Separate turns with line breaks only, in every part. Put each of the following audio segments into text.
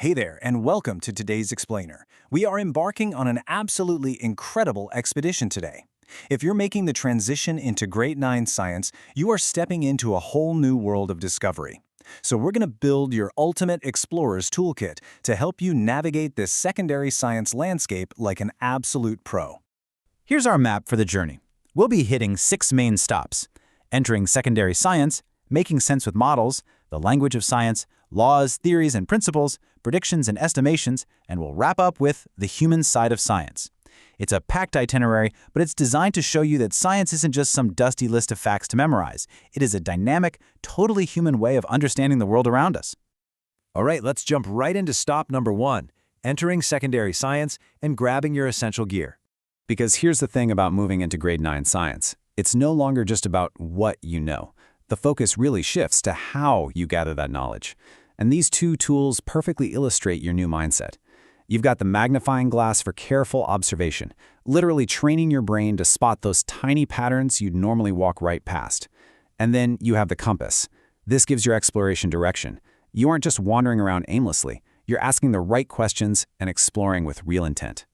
Hey there, and welcome to today's Explainer. We are embarking on an absolutely incredible expedition today. If you're making the transition into Grade 9 science, you are stepping into a whole new world of discovery. So we're going to build your ultimate explorer's toolkit to help you navigate this secondary science landscape like an absolute pro.
Here's our map for the journey. We'll be hitting 6 main stops: entering secondary science, making sense with models, the language of science, laws, theories and principles, predictions and estimations, and we'll wrap up with the human side of science. It's a packed itinerary, but it's designed to show you that science isn't just some dusty list of facts to memorize. It is a dynamic, totally human way of understanding the world around us.
All right, let's jump right into stop number 1, entering secondary science and grabbing your essential gear.
Because here's the thing about moving into Grade 9 science. It's no longer just about what you know. The focus really shifts to how you gather that knowledge. And these two tools perfectly illustrate your new mindset. You've got the magnifying glass for careful observation, literally training your brain to spot those tiny patterns you'd normally walk right past. And then you have the compass. This gives your exploration direction. You aren't just wandering around aimlessly. You're asking the right questions and exploring with real intent.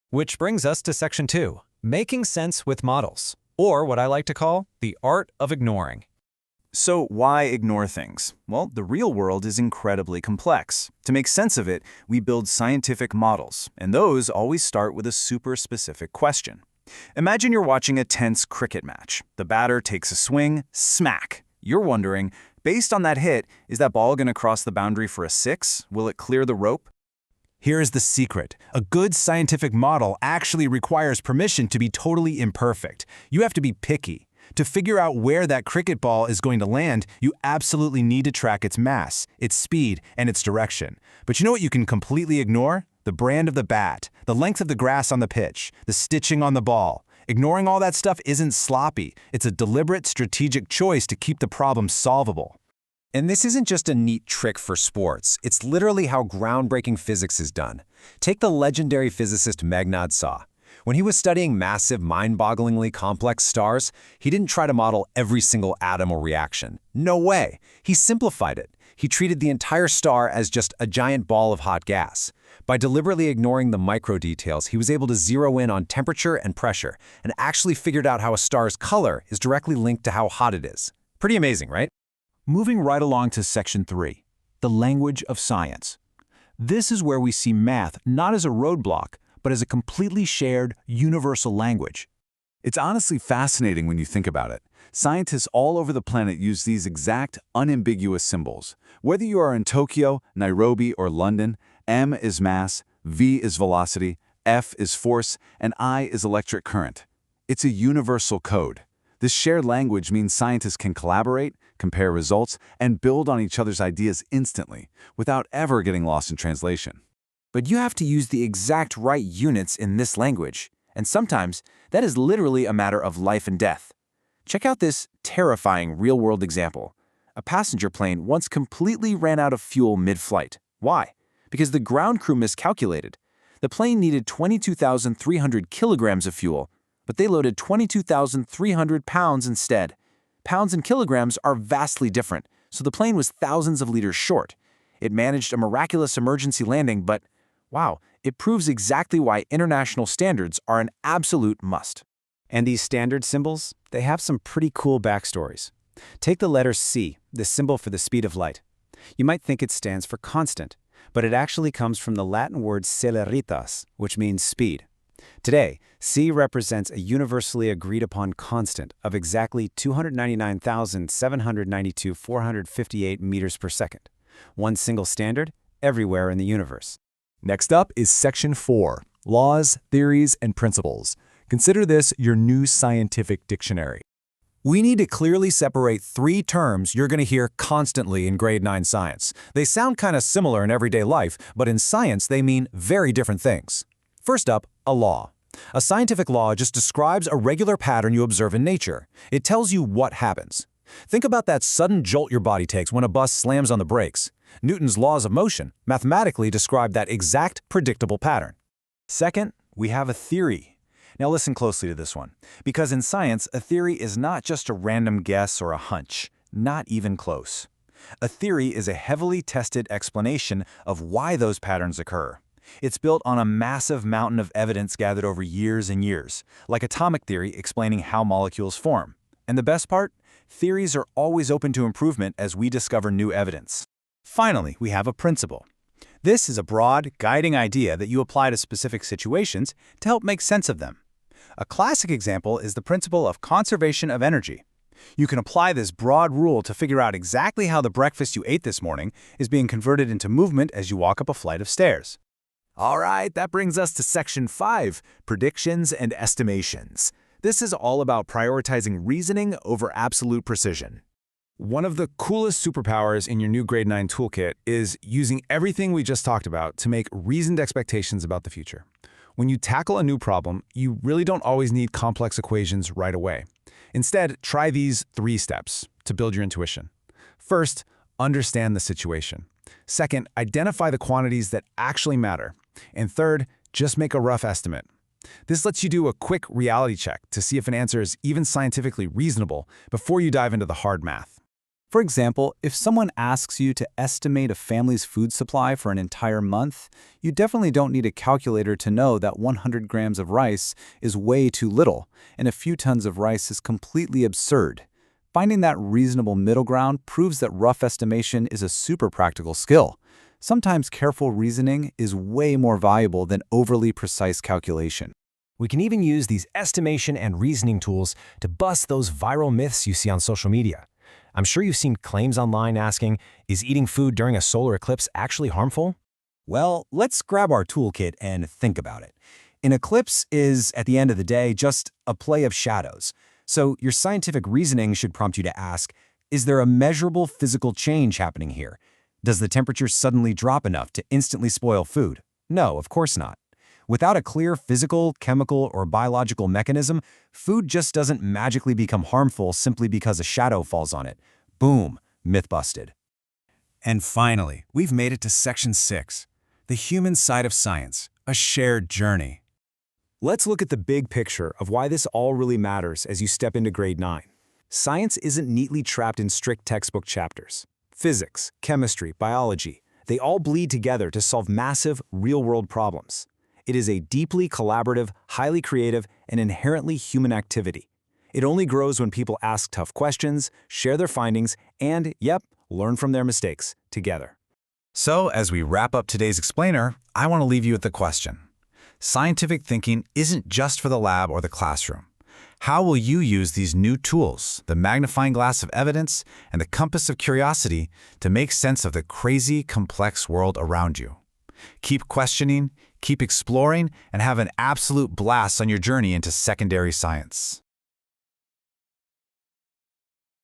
Which brings us to section 2, making sense with models, or what I like to call the art of ignoring.
So why ignore things? Well, the real world is incredibly complex. To make sense of it, we build scientific models, and those always start with a super specific question. Imagine you're watching a tense cricket match. The batter takes a swing, smack. You're wondering, based on that hit, is that ball going to cross the boundary for a 6? Will it clear the rope?
Here is the secret. A good scientific model actually requires permission to be totally imperfect. You have to be picky. To figure out where that cricket ball is going to land, you absolutely need to track its mass, its speed, and its direction. But you know what you can completely ignore? The brand of the bat, the length of the grass on the pitch, the stitching on the ball. Ignoring all that stuff isn't sloppy. It's a deliberate, strategic choice to keep the problem solvable.
And this isn't just a neat trick for sports. It's literally how groundbreaking physics is done. Take the legendary physicist Meghnad Saw. When he was studying massive, mind-bogglingly complex stars, he didn't try to model every single atom or reaction. No way! He simplified it. He treated the entire star as just a giant ball of hot gas. By deliberately ignoring the micro details, he was able to zero in on temperature and pressure, and actually figured out how a star's color is directly linked to how hot it is. Pretty amazing, right?
Moving right along to section 3, the language of science. This is where we see math not as a roadblock, but as a completely shared, universal language.
It's honestly fascinating when you think about it. Scientists all over the planet use these exact, unambiguous symbols. Whether you are in Tokyo, Nairobi, or London, m is mass, v is velocity, f is force, and I is electric current. It's a universal code. This shared language means scientists can collaborate, compare results, and build on each other's ideas instantly, without ever getting lost in translation.
But you have to use the exact right units in this language, and sometimes that is literally a matter of life and death. Check out this terrifying real-world example. A passenger plane once completely ran out of fuel mid-flight. Why? Because the ground crew miscalculated. The plane needed 22,300 kilograms of fuel, but they loaded 22,300 pounds instead. Pounds and kilograms are vastly different, so the plane was thousands of liters short. It managed a miraculous emergency landing, but wow, it proves exactly why international standards are an absolute must.
And these standard symbols, they have some pretty cool backstories. Take the letter C, the symbol for the speed of light. You might think it stands for constant, but it actually comes from the Latin word celeritas, which means speed. Today, C represents a universally agreed upon constant of exactly 299,792,458 meters per second. One single standard everywhere in the universe.
Next up is section 4, laws, theories, and principles. Consider this your new scientific dictionary.
We need to clearly separate 3 terms you're going to hear constantly in Grade 9 science. They sound kind of similar in everyday life, but in science they mean very different things. First up, a law. A scientific law just describes a regular pattern you observe in nature. It tells you what happens. Think about that sudden jolt your body takes when a bus slams on the brakes. Newton's laws of motion mathematically describe that exact predictable pattern. Second, we have a theory. Now listen closely to this one, because in science, a theory is not just a random guess or a hunch, not even close. A theory is a heavily tested explanation of why those patterns occur. It's built on a massive mountain of evidence gathered over years and years, like atomic theory explaining how molecules form. And the best part? Theories are always open to improvement as we discover new evidence. Finally, we have a principle. This is a broad, guiding idea that you apply to specific situations to help make sense of them. A classic example is the principle of conservation of energy. You can apply this broad rule to figure out exactly how the breakfast you ate this morning is being converted into movement as you walk up a flight of stairs. All right, that brings us to Section 5, Predictions and Estimations. This is all about prioritizing reasoning over absolute precision. One of the coolest superpowers in your new Grade 9 toolkit is using everything we just talked about to make reasoned expectations about the future. When you tackle a new problem, you really don't always need complex equations right away. Instead, try these 3 steps to build your intuition. First, understand the situation. Second, identify the quantities that actually matter. And third, just make a rough estimate. This lets you do a quick reality check to see if an answer is even scientifically reasonable before you dive into the hard math. For example, if someone asks you to estimate a family's food supply for an entire month, you definitely don't need a calculator to know that 100 grams of rice is way too little, and a few tons of rice is completely absurd. Finding that reasonable middle ground proves that rough estimation is a super practical skill. Sometimes careful reasoning is way more valuable than overly precise calculation.
We can even use these estimation and reasoning tools to bust those viral myths you see on social media. I'm sure you've seen claims online asking, is eating food during a solar eclipse actually harmful?
Well, let's grab our toolkit and think about it. An eclipse is, at the end of the day, just a play of shadows. So your scientific reasoning should prompt you to ask, is there a measurable physical change happening here? Does the temperature suddenly drop enough to instantly spoil food? No, of course not. Without a clear physical, chemical, or biological mechanism, food just doesn't magically become harmful simply because a shadow falls on it. Boom, myth busted. And finally, we've made it to Section 6, the human side of science, a shared journey. Let's look at the big picture of why this all really matters as you step into Grade 9. Science isn't neatly trapped in strict textbook chapters. Physics, chemistry, biology, they all bleed together to solve massive, real-world problems. It is a deeply collaborative, highly creative, and inherently human activity. It only grows when people ask tough questions, share their findings, and, learn from their mistakes together. So, as we wrap up today's explainer, I want to leave you with the question. Scientific thinking isn't just for the lab or the classroom. How will you use these new tools, the magnifying glass of evidence and the compass of curiosity, to make sense of the crazy, complex world around you? Keep questioning, keep exploring, and have an absolute blast on your journey into secondary science.